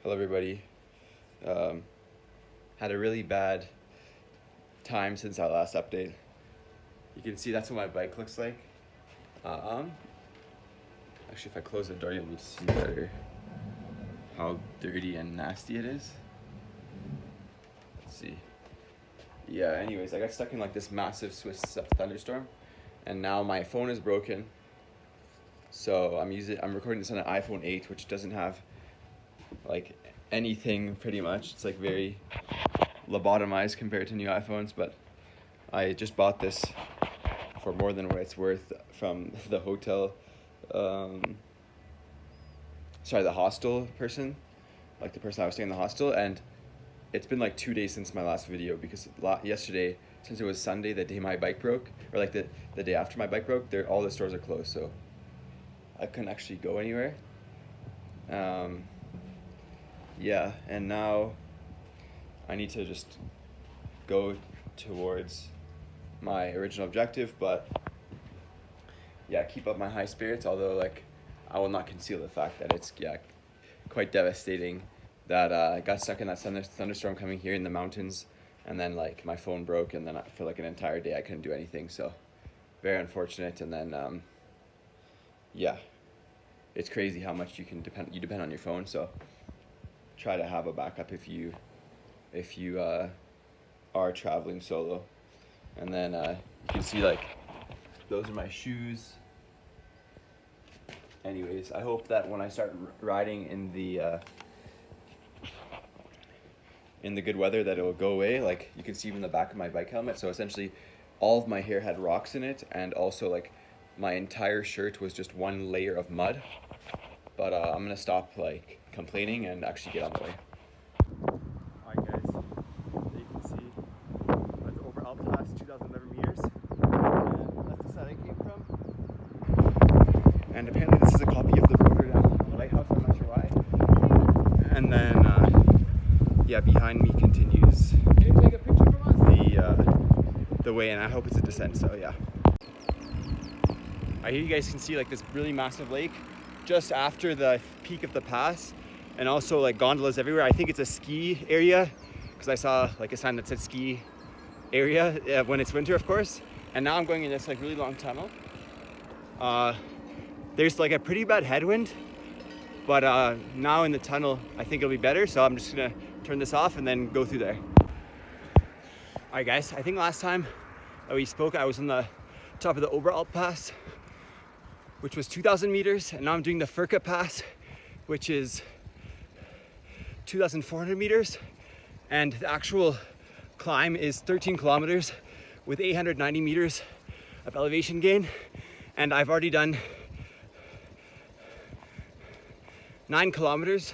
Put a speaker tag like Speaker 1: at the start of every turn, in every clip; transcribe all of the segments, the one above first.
Speaker 1: Hello everybody. Had a really bad time since our last update. You can see that's what my bike looks like. Actually, if I close the door, you'll be able to see better how dirty and nasty it is. Let's see. Yeah, anyways, I got stuck in like this massive Swiss thunderstorm, and now my phone is broken. So I'm recording this on an iPhone 8, which doesn't have like anything pretty much. It's like very lobotomized compared to new iPhones, but I just bought this for more than what it's worth from the hotel, the hostel person, like the person I was staying in the hostel, and it's been like 2 days since my last video because yesterday, since it was Sunday, the day my bike broke, or like the day after my bike broke, all the stores are closed, so I couldn't actually go anywhere. Yeah, and now I need to just go towards my original objective, but yeah, keep up my high spirits, although like I will not conceal the fact that it's quite devastating that I got stuck in that thunderstorm coming here in the mountains, and then like my phone broke, and then for like an entire day I couldn't do anything, so very unfortunate. And then yeah, it's crazy how much you depend on your phone, so try to have a backup if you are traveling solo. And then you can see like those are my shoes. Anyways, I hope that when I start riding in the good weather that it will go away. Like you can see even the back of my bike helmet, so essentially all of my hair had rocks in it, and also like my entire shirt was just one layer of mud. But I'm gonna stop like complaining and actually get on the way. Alright guys, there you can see that's over Alp Pass, 2,011 meters. And that's the side I came from. And apparently this is a copy of the Rotor Dam lighthouse, I'm not sure why. And then yeah, behind me continues
Speaker 2: Can you take a picture from us?
Speaker 1: the way, and I hope it's a descent, so yeah. Here you guys can see like this really massive lake just after the peak of the pass, and also like gondolas everywhere. I think it's a ski area because I saw like a sign that said ski area when it's winter, of course. And now I'm going in this like really long tunnel. There's like a pretty bad headwind, but now in the tunnel I think it'll be better, so I'm just gonna turn this off and then go through there. Alright guys, I think last time that we spoke I was on the top of the Oberalp Pass, which was 2,000 meters, and now I'm doing the Furka Pass, which is 2,400 meters, and the actual climb is 13 kilometers with 890 meters of elevation gain, and I've already done 9 kilometers,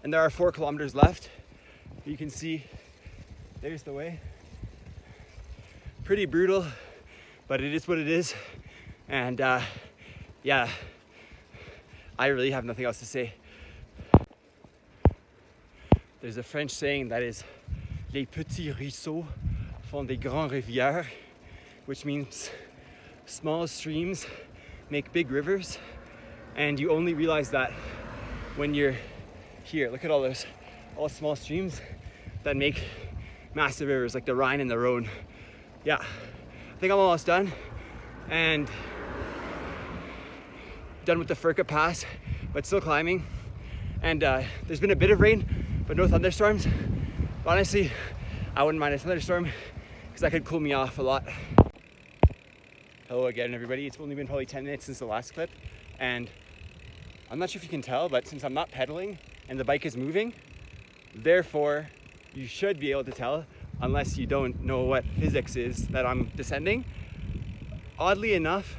Speaker 1: and there are 4 kilometers left. You can see there's the way. Pretty brutal, but it is what it is, and yeah, I really have nothing else to say. There's a French saying that is, les petits ruisseaux font des grandes rivières, which means small streams make big rivers, and you only realize that when you're here. Look at all small streams that make massive rivers like the Rhine and the Rhone. Yeah, I think I'm almost done, and done with the Furka Pass, but still climbing. And there's been a bit of rain, but no thunderstorms. But honestly, I wouldn't mind a thunderstorm because that could cool me off a lot. Hello again, everybody. It's only been probably 10 minutes since the last clip, and I'm not sure if you can tell, but since I'm not pedaling and the bike is moving, therefore you should be able to tell, unless you don't know what physics is, that I'm descending. Oddly enough,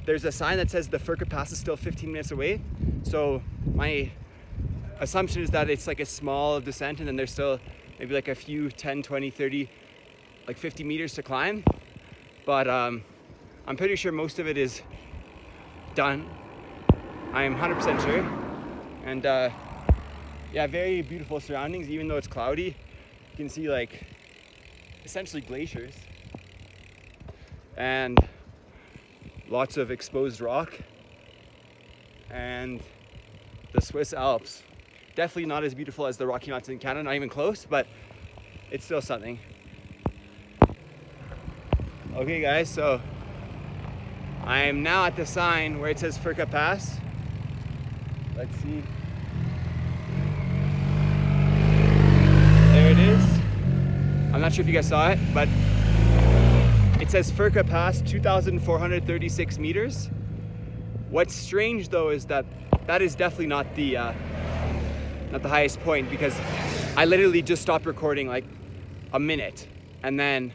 Speaker 1: there's a sign that says the Furka Pass is still 15 minutes away. So my assumption is that it's like a small descent, and then there's still maybe like a few 10, 20, 30, like 50 meters to climb. But I'm pretty sure most of it is done. I'm 100% sure. And yeah, very beautiful surroundings, even though it's cloudy. You can see like essentially glaciers and lots of exposed rock, and the Swiss Alps Definitely not as beautiful as the Rocky Mountains in Canada, not even close, but it's still something. Okay guys, so I am now at the sign where it says Furka Pass. Let's see. There it is. I'm not sure if you guys saw it, but it says Furka Pass, 2,436 meters. What's strange though is that that is definitely not the highest point, because I literally just stopped recording like a minute and then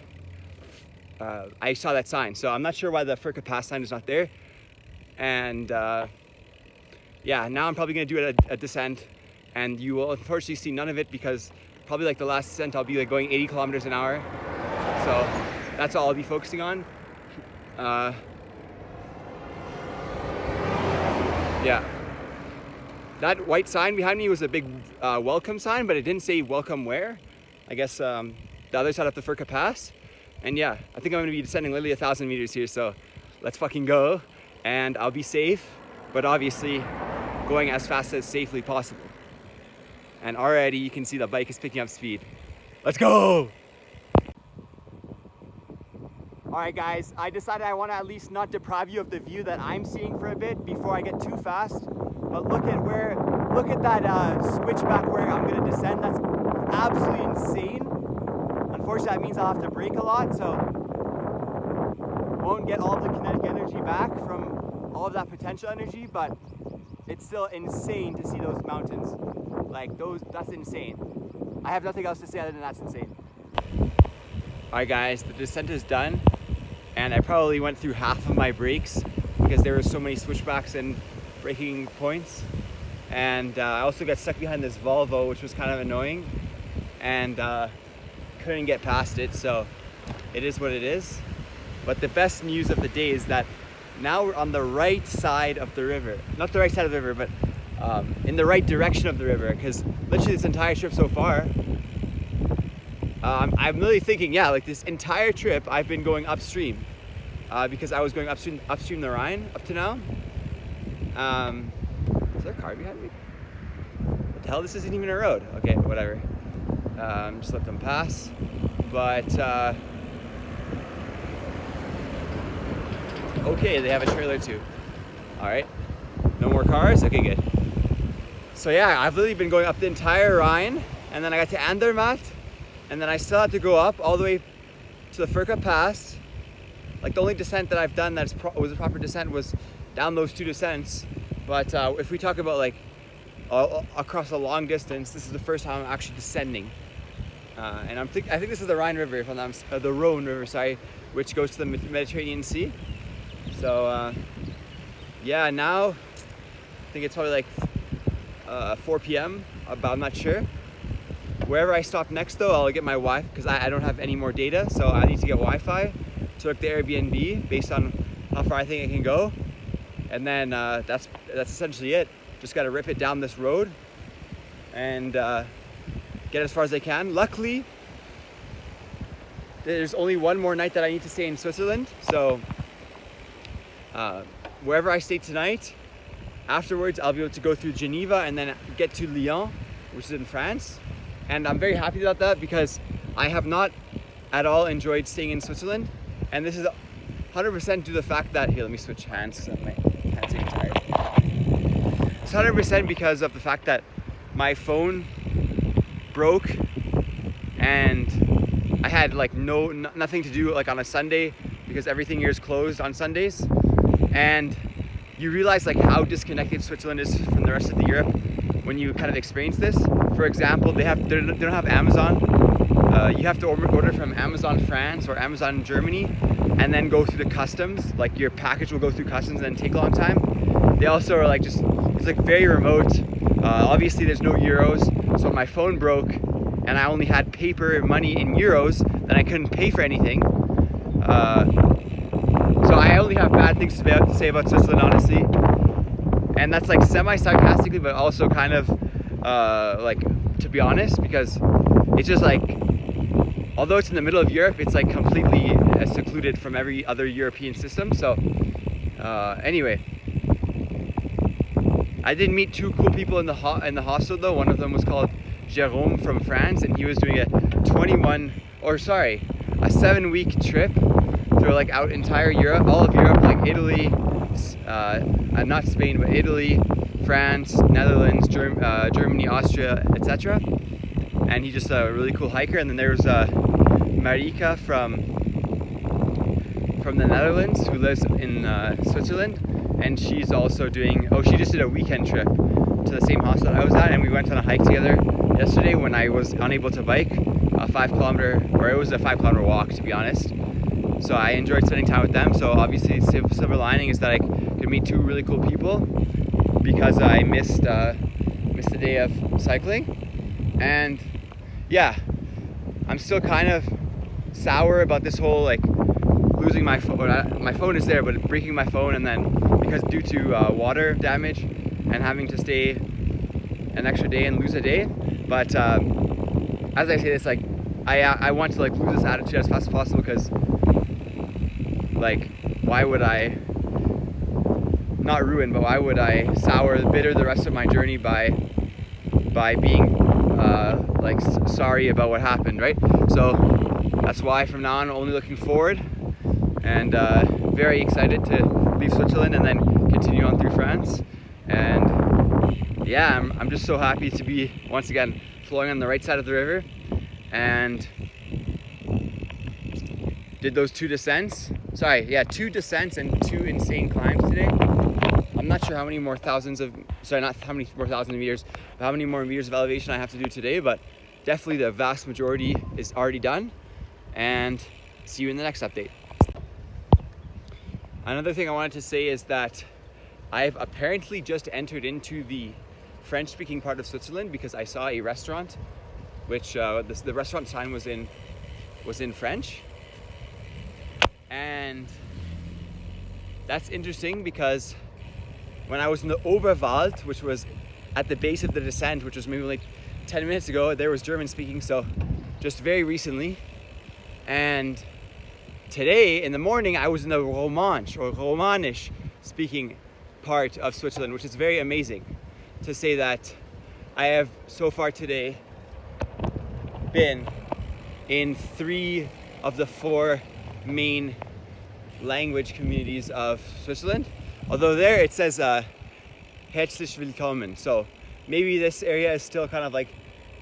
Speaker 1: I saw that sign. So I'm not sure why the Furka Pass sign is not there. And yeah, now I'm probably gonna do a descent, and you will unfortunately see none of it because probably like the last descent I'll be like going 80 kilometers an hour. So that's all I'll be focusing on. Yeah. That white sign behind me was a big welcome sign, but it didn't say welcome where. I guess the other side of the Furka Pass. And yeah, I think I'm gonna be descending literally 1,000 meters here, so let's fucking go. And I'll be safe, but obviously going as fast as safely possible. And already you can see the bike is picking up speed. Let's go! All right guys, I decided I wanna at least not deprive you of the view that I'm seeing for a bit before I get too fast. But look at that switchback where I'm gonna descend. That's absolutely insane. Unfortunately, that means I'll have to brake a lot, so won't get all of the kinetic energy back from all of that potential energy, but it's still insane to see those mountains. Like that's insane. I have nothing else to say other than that's insane. All right guys, the descent is done, and I probably went through half of my brakes because there were so many switchbacks and braking points. And I also got stuck behind this Volvo, which was kind of annoying, and couldn't get past it, so it is what it is. But the best news of the day is that now we're on the right side of the river. Not the right side of the river, but in the right direction of the river, because literally this entire trip so far, I'm really thinking, yeah, like this entire trip I've been going upstream because I was going upstream the Rhine up to now. Is there a car behind me? What the hell, this isn't even a road. Okay, whatever. Just let them pass. But okay, they have a trailer too. All right, no more cars. Okay, good. So yeah, I've literally been going up the entire Rhine, and then I got to Andermatt, and then I still had to go up all the way to the Furka Pass. Like the only descent that I've done was a proper descent was down those two descents. But if we talk about like across a long distance, this is the first time I'm actually descending. And I think this is the Rhine River, if I'm not the Rhone River, sorry, which goes to the Mediterranean Sea. So yeah, now I think it's probably like 4 p.m. but I'm not sure. Wherever I stop next though, I'll get my Wi-Fi because I don't have any more data, so I need to get Wi-Fi to look the Airbnb based on how far I think I can go. And then that's essentially it. Just got to rip it down this road and get as far as I can. Luckily, there's only one more night that I need to stay in Switzerland. So wherever I stay tonight, afterwards I'll be able to go through Geneva and then get to Lyon, which is in France. And I'm very happy about that because I have not at all enjoyed staying in Switzerland. And this is 100% due to the fact that, here, let me switch hands because my hands are getting tired. It's 100% because of the fact that my phone broke and I had like nothing to do like on a Sunday because everything here is closed on Sundays. And you realize like how disconnected Switzerland is from the rest of the Europe when you kind of experience this. For example, they don't have Amazon. You have to order from Amazon France or Amazon Germany and then go through the customs. Like your package will go through customs and then take a long time. They also are like it's like very remote. Obviously there's no euros, so my phone broke and I only had paper money in euros, then I couldn't pay for anything. So I only have bad things to say about Switzerland, honestly. And that's like semi-sarcastically, but also kind of like, to be honest, because it's just like, although it's in the middle of Europe, it's like completely secluded from every other European system. So anyway, I did meet two cool people in the hostel though. One of them was called Jerome from France, and he was doing a 7-week trip through like out entire Europe, all of Europe, like Italy, not Spain, but Italy, France, Netherlands, Germany, Austria, etc. And he's just a really cool hiker. And then there was Marika from the Netherlands who lives in Switzerland, and she's also doing, she just did a weekend trip to the same hostel I was at, and we went on a hike together yesterday when I was unable to bike, a 5 kilometer, or it was a 5 kilometer walk to be honest. So I enjoyed spending time with them. So obviously the silver lining is that I could meet two really cool people because I missed a day of cycling. And yeah, I'm still kind of sour about this whole like losing my phone. My phone is there, but breaking my phone, and then because due to water damage and having to stay an extra day and lose a day. But as I say this, like I want to like lose this attitude as fast as possible, because like why would I not ruin, but why would I bitter the rest of my journey by being like sorry about what happened, right? So that's why from now on I'm only looking forward, and very excited to leave Switzerland and then continue on through France. And yeah, I'm just so happy to be once again flowing on the right side of the river, and did those 2 descents. Two descents and 2 insane climbs today. I'm not sure how many more thousands of meters, but how many more meters of elevation I have to do today, but definitely the vast majority is already done. And see you in the next update. Another thing I wanted to say is that I've apparently just entered into the French-speaking part of Switzerland, because I saw a restaurant, which the restaurant sign was in French. And that's interesting because when I was in the Oberwald, which was at the base of the descent, which was maybe like 10 minutes ago, there was German speaking, so just very recently. And today in the morning, I was in the Romansh or Romanish speaking part of Switzerland, which is very amazing to say that I have so far today been in 3 of the 4 main language communities of Switzerland. Although there it says herzlich willkommen, so maybe this area is still kind of like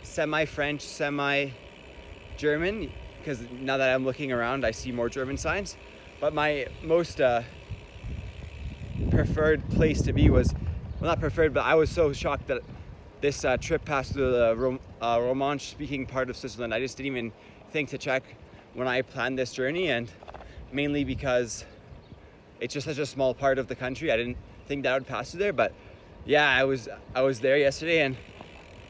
Speaker 1: semi-French, semi-German, because now that I'm looking around I see more German signs. But my most preferred place to be was, well, not preferred, but I was so shocked that this trip passed through the Romansh speaking part of Switzerland. I just didn't even think to check when I planned this journey, and mainly because it's just such a small part of the country. I didn't think that would pass through there. But yeah, I was there yesterday and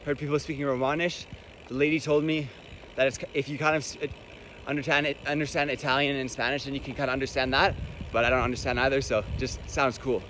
Speaker 1: heard people speaking Romanish. The lady told me that it's, if you kind of understand Italian and Spanish, then you can kind of understand that, but I don't understand either, so just sounds cool.